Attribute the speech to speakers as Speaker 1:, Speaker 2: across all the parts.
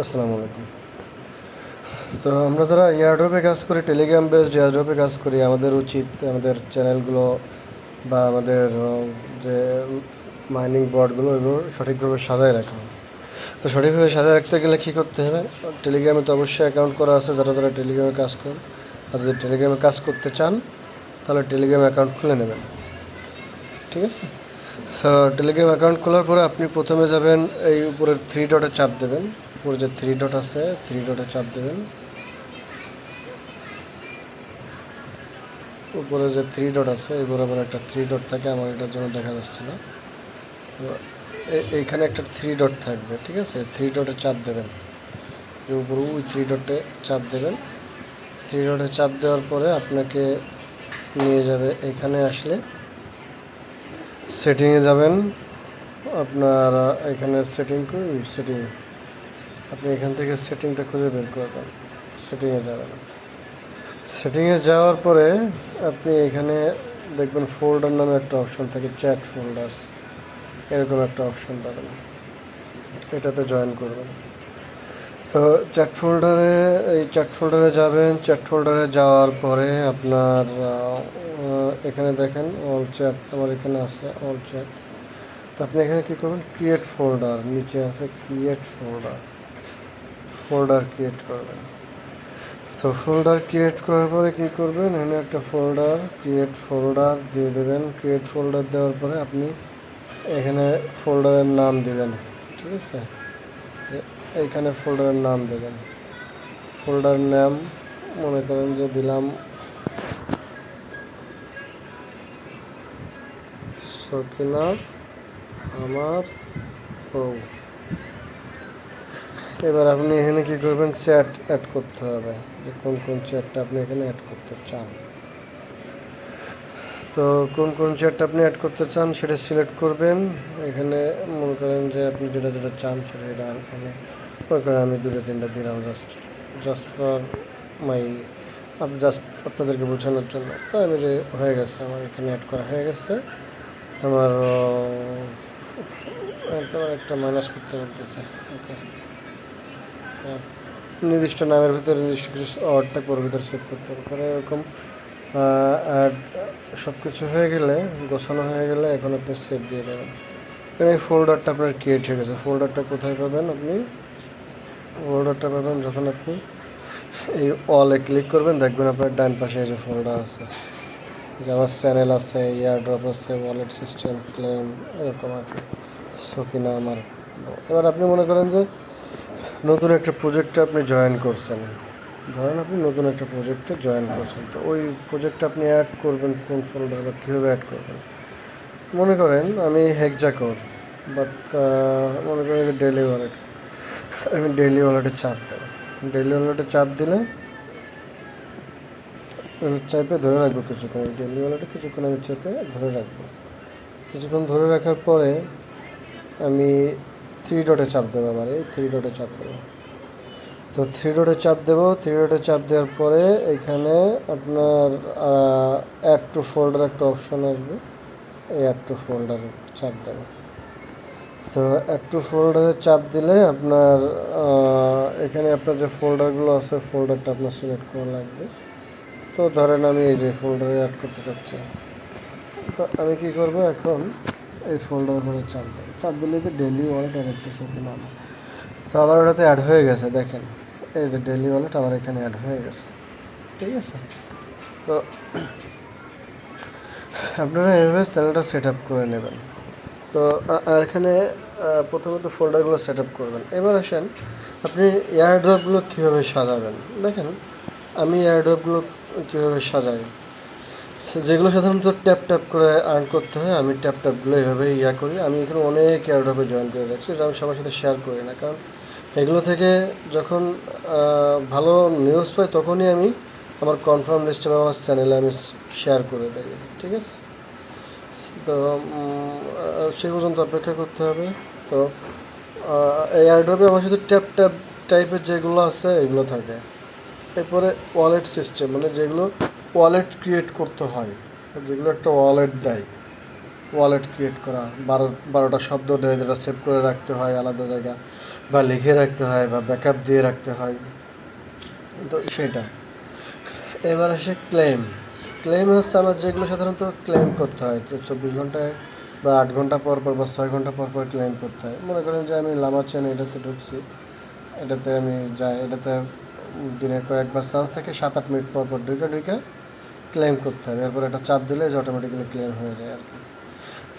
Speaker 1: আসসালামু আলাইকুম। তো আমরা যারা এয়ারড্রপে কাজ করি, টেলিগ্রাম বেসড এয়ারড্রপে কাজ করি, আমাদের উচিত আমাদের চ্যানেলগুলো বা আমাদের যে মাইনিং বোর্ডগুলো এগুলো সঠিকভাবে সাজায় রাখা। তো সঠিকভাবে সাজায় রাখতে গেলে কী করতে হবে? টেলিগ্রামে তো অবশ্যই অ্যাকাউন্ট করা আছে, যারা যারা টেলিগ্রামে কাজ করেন। আর যদি টেলিগ্রামে কাজ করতে চান তাহলে টেলিগ্রাম অ্যাকাউন্ট খুলে নেবেন, ঠিক আছে? তো টেলিগ্রাম অ্যাকাউন্ট খোলার পরে আপনি প্রথমে যাবেন, এই উপরের থ্রি ডটে চাপ দেবেন। উপরে যে থ্রি ডট আছে, থ্রি ডটে চাপ দেবেন। উপরে যে থ্রি ডট আছে, এই বরাবর একটা থ্রি ডট থাকে, আমার এটার জন্য দেখা যাচ্ছে না। তো এইখানে একটা থ্রি ডট থাকবে, ঠিক আছে? থ্রি ডটে চাপ দেবেন, উপরে ওই থ্রি ডটে চাপ দেবেন। থ্রি ডটে চাপ দেওয়ার পরে আপনাকে নিয়ে যাবে, এখানে আসলে সেটিংয়ে যাবেন। আপনার এখানে সেটিং আপনি এখান থেকে সেটিংটা খুঁজে বের করবেন, সেটিংয়ে যাবেন। সেটিংয়ে যাওয়ার পরে আপনি এখানে দেখবেন ফোল্ডার নামে একটা অপশন থাকে, চ্যাট ফোল্ডার্স, এরকম একটা অপশন পাবেন, এটাতে জয়েন করবেন। তো চ্যাট ফোল্ডারে যাবেন। চ্যাট ফোল্ডারে যাওয়ার পরে আপনার এখানে দেখেন অল চ্যাট, আমার এখানে আছে অল চ্যাট। তো আপনি এখানে কী করবেন? ক্রিয়েট ফোল্ডার, নিচে আছে ক্রিয়েট ফোল্ডার ক্রিয়েট করবেন। তো ফোল্ডার ক্রিয়েট করার পরে কী করবেন? এখানে একটা ক্রিয়েট ফোল্ডার দিয়ে দেবেন। ক্রিয়েট ফোল্ডার দেওয়ার পরে আপনি এখানে ফোল্ডারের নাম দেবেন, ঠিক আছে? এইখানে ফোল্ডারের নাম দেবেন। ফোল্ডার নাম মনে করেন যে দিলাম সকিনা আমার বউ। এবার আপনি এখানে কী করবেন? চ্যাট অ্যাড করতে হবে, যে কোন কোন চ্যাটটা আপনি এখানে অ্যাড করতে চান। তো কোন কোন চ্যাটটা আপনি অ্যাড করতে চান সেটা সিলেক্ট করবেন। এখানে মনে করেন যে আপনি যেটা যেটা চান সেটা এখানে মনে করেন আমি দুটো তিনটা দিলাম, জাস্ট ফর মাই জাস্ট আপনাদেরকে বোঝানোর জন্য। তো আমি যে হয়ে গেছে, আমার এখানে অ্যাড করা হয়ে গেছে। আমার একটা মাইনাস করতে বলতেছে, ওকে। নির্দিষ্ট নামের ভিতরে নির্দিষ্ট কিছু ওয়ার্ড থাকবে, ওর ভিতরে সেভ করতে হবে। পরে এরকম অ্যাড সব কিছু হয়ে গেলে, গোছানো হয়ে গেলে এখন আপনি সেভ দিয়ে দেবেন। এই ফোল্ডারটা আপনার ক্রিয়েট হয়ে গেছে। ফোল্ডারটা কোথায় পাবেন? আপনি ফোল্ডারটা পাবেন যখন আপনি এই অলে ক্লিক করবেন, দেখবেন আপনার ডান পাশে যে ফোল্ডার আছে, যে আমার চ্যানেল আছে, এয়ারড্রপ আছে, ওয়ালেট সিস্টেম, ক্লেম, এরকম আর কি, সকিনা আমার। এবার আপনি মনে করেন যে নতুন একটা প্রজেক্টে আপনি জয়েন করছেন, ধরেন আপনি নতুন একটা প্রজেক্টে জয়েন করছেন। তো ওই প্রজেক্টটা আপনি অ্যাড করবেন কোন ফোল্ডারে বা কীভাবে অ্যাড করবেন? মনে করেন আমি হেক্সাকোর, বাট মনে করেন যে ডেইলি ওয়ালেট, আমি ডেইলি ওয়ালেটে চাপ দেব। ডেইলি ওয়ালেটে চাপ দিলে চাপে ধরে রাখবো কিছুক্ষণ, ডেইলি ওয়ালেটে কিছুক্ষণ আমি চেপে ধরে রাখবো। কিছুক্ষণ ধরে রাখার পরে আমি থ্রি ডটে চাপ দেবো, আবার এই থ্রি ডটে চাপ দেবো। তো থ্রি ডটে চাপ দেবো। থ্রি ডটে চাপ দেওয়ার পরে এখানে আপনার অ্যাড টু ফোল্ডার একটা অপশন আসবে, এই অ্যাড টু ফোল্ডারে চাপ দেবো। তো অ্যাড টু ফোল্ডারে চাপ দিলে আপনার এখানে আপনার যে ফোল্ডারগুলো আছে, ফোল্ডারটা আপনার সিলেক্ট করা লাগবে। তো ধরেন আমি এই যে ফোল্ডারে অ্যাড করতে চাচ্ছি, তো আমি কী করবো? এখন এই ফোল্ডার করে চাপ দেবো। চাপ দিলে যে ডেইলি ওয়ালেট আর একটা শোকে নাম, তো আবার ওটাতে অ্যাড হয়ে গেছে। দেখেন এই যে ডেইলি ওয়ালেট আমার এখানে অ্যাড হয়ে গেছে, ঠিক আছে? তো আপনারা এভাবে চ্যানেলটা সেট আপ করে নেবেন। তো আর এখানে প্রথমত ফোল্ডারগুলো সেট আপ করবেন। এবার আসেন আপনি এয়ারড্রপগুলো কীভাবে সাজাবেন। দেখেন আমি এয়ারড্রপগুলো কীভাবে সাজাই, যেগুলো সাধারণত ট্যাপ ট্যাপ করে আর্ন করতে হয়, আমি ট্যাপ ট্যাপগুলো এইভাবে করি। আমি এখানে অনেক এয়ারড্রপে জয়েন করে রাখছি, এটা আমি সবার সাথে শেয়ার করি না, কারণ এগুলো থেকে যখন ভালো নিউজ পাই তখনই আমি আমার কনফার্ম লিস্টে বা আমার চ্যানেলে আমি শেয়ার করে দিই, ঠিক আছে? তো সে পর্যন্ত অপেক্ষা করতে হবে। তো এই এয়ারড্রপে আমার শুধু ট্যাপ ট্যাপ টাইপের যেগুলো আছে এগুলো থাকে। এরপরে ওয়ালেট সিস্টেম, মানে যেগুলো ওয়ালেট ক্রিয়েট করতে হয়, যেগুলো একটা ওয়ালেট দেয়, ওয়ালেট ক্রিয়েট করা, 12টা শব্দ দেয় যেটা সেভ করে রাখতে হয় আলাদা জায়গা। বা লিখে রাখতে হয় বা ব্যাকআপ দিয়ে রাখতে হয়, তো সেটা। এবার আসে ক্লেম। ক্লেম হচ্ছে আমার যেগুলো সাধারণত ক্লেম করতে হয়, তো 24 ঘন্টায় বা 8 ঘন্টা পর পর বা 6 ঘন্টা পর পর ক্লেম করতে হয়। মনে করেন যে আমি লামা চেন এটাতে ঢুকছি, এটাতে আমি যাই, এটাতে দিনে কয়েকবার চার্জ থাকে, 7-8 মিনিট পর পর ঢুকে ক্লেম করতে হবে। এরপর একটা চাপ দিলে যে অটোমেটিক্যালি ক্লেম হয়ে যায় আর কি।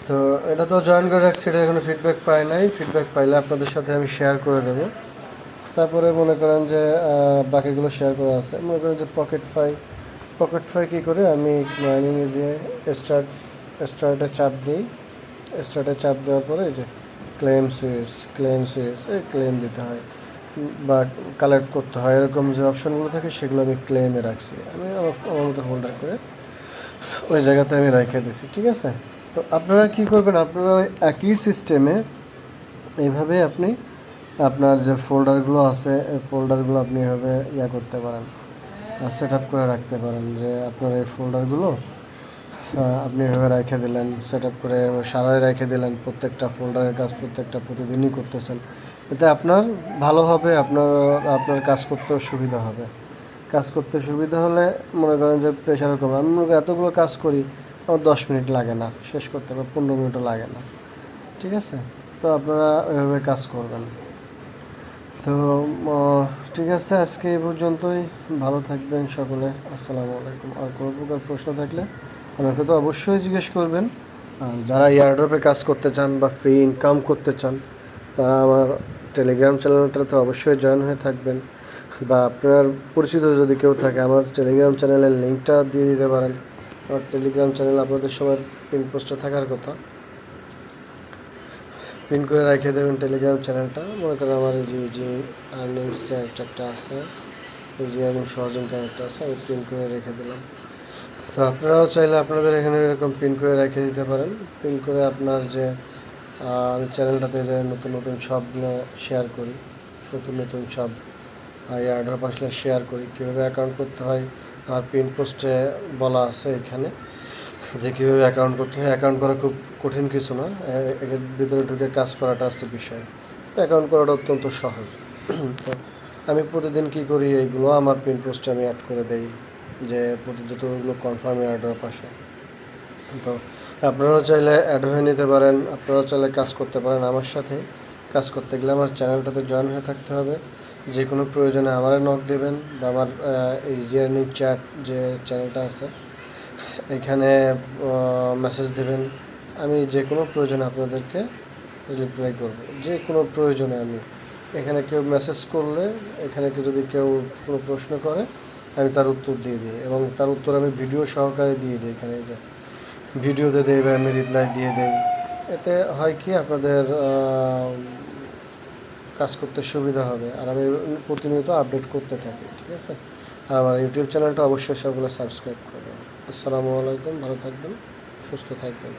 Speaker 1: তো এটা তো জয়েন করে রাখছি, এটা এখনো ফিডব্যাক পাই নাই। ফিডব্যাক পাইলে আপনাদের সাথে আমি শেয়ার করে দেবো। তারপরে মনে করেন যে বাকিগুলো শেয়ার করা আছে। মনে করেন যে পকেট ফাই কী করে আমি মাইনিংয়ে যে স্টার্টে চাপ দিই, স্টার্টে চাপ দেওয়ার পরে এই যে ক্লেম সুইচ এই ক্লেম দিতে হয় বা কালেক্ট করতে হয়, এরকম যে অপশনগুলো থাকে সেগুলো আমি ক্লেমে রাখছি। আমি আমার মতো হোল্ডার করে ওই জায়গাতে আমি রেখে দিছি, ঠিক আছে। তো আপনারা কী করবেন, আপনারা ওই একই সিস্টেমে এইভাবে আপনি আপনার যে ফোল্ডারগুলো আছে এই ফোল্ডারগুলো আপনি এভাবে করতে পারেন, সেট আপ করে রাখতে পারেন যে আপনার এই ফোল্ডারগুলো আপনি এভাবে রেখে দিলেন, সেট আপ করে সারাই রেখে দিলেন। প্রত্যেকটা ফোল্ডারের কাজ প্রত্যেকটা প্রতিদিনই করতেছেন, এতে আপনার ভালো হবে, আপনার কাজ করতেও সুবিধা হবে। কাজ করতে সুবিধা হলে মনে করেন যে প্রেশারও কমে। আমি মনে করি এতগুলো কাজ করি, আমার 10 মিনিট লাগে না শেষ করতে, বা 15 মিনিটও লাগে না, ঠিক আছে। তো আপনারা ওইভাবে কাজ করবেন। তো ঠিক আছে, আজকে এই পর্যন্তই। ভালো থাকবেন সকলে। আসসালামু আলাইকুম। আর কোনো প্রকার প্রশ্ন থাকলে আমাকে তো অবশ্যই জিজ্ঞেস করবেন। আর যারা এয়ারড্রপে কাজ করতে চান বা ফ্রি ইনকাম করতে চান, তারা আমার টেলিগ্রাম চ্যানেলটাতে অবশ্যই জয়েন হয়ে থাকবেন। বা আপনার পরিচিত যদি কেউ থাকে, আমার টেলিগ্রাম চ্যানেলের লিঙ্কটা দিয়ে দিতে পারেন। আমার টেলিগ্রাম চ্যানেল আপনাদের সবার পিন পোস্টে থাকার কথা, পিন করে রেখে দেবেন টেলিগ্রাম চ্যানেলটা। মনে করেন আমার এই যে আর্নিংস একটা আছে, এই যে আর্নিং সহজ ইনকাম একটা আছে, আমি পিন করে রেখে দিলাম। তো আপনারাও চাইলে আপনাদের এখানে এরকম পিন করে রেখে দিতে পারেন। পিন করে আপনার যে আমি চ্যানেলটাতে যে নতুন নতুন সবগুলো শেয়ার করি, নতুন সব এয়ারড্রপ আসলে শেয়ার করি, কীভাবে অ্যাকাউন্ট করতে হয় আর পিন পোস্টে বলা আছে এখানে যে কীভাবে অ্যাকাউন্ট করতে হয়। অ্যাকাউন্ট করা খুব কঠিন কিছু না, এর ভিতরে ঢুকে কাজ করাটা আছে বিষয়। অ্যাকাউন্ট করাটা অত্যন্ত সহজ। তো আমি প্রতিদিন কী করি, এইগুলো আমার পিন পোস্টে আমি অ্যাড করে দেই, যে যতগুলো কনফার্ম এয়ারড্রপ আসে। তো আপনারাও চাইলে অ্যাড হয়ে নিতে পারেন, আপনারাও চাইলে কাজ করতে পারেন আমার সাথে। কাজ করতে গেলে আমার চ্যানেলটাতে জয়েন হয়ে থাকতে হবে। যে কোনো প্রয়োজনে আমারে নক দেবেন, বা আমার এই জার্নি চ্যাট যে চ্যানেলটা আছে এখানে মেসেজ দেবেন। আমি যে কোনো প্রয়োজনে আপনাদেরকে রিপ্লাই করব, যে কোনো প্রয়োজনে। আমি এখানে কেউ মেসেজ করলে, এখানে যদি কেউ কোনো প্রশ্ন করে, আমি তার উত্তর দিয়ে দিই, এবং তার উত্তর আমি ভিডিও সহকারে দিয়ে দিই। এখানে যে ভিডিওতে দেই বা আমি রিপ্লাই দিয়ে দেই, এতে হয় কি আপনাদের কাজ করতে সুবিধা হবে। আর আমি প্রতিনিয়ত আপডেট করতে থাকি, ঠিক আছে। আর আমার ইউটিউব চ্যানেলটা অবশ্যই সবগুলো সাবস্ক্রাইব করবেন। আসসালামু আলাইকুম, ভালো থাকবেন, সুস্থ থাকবেন।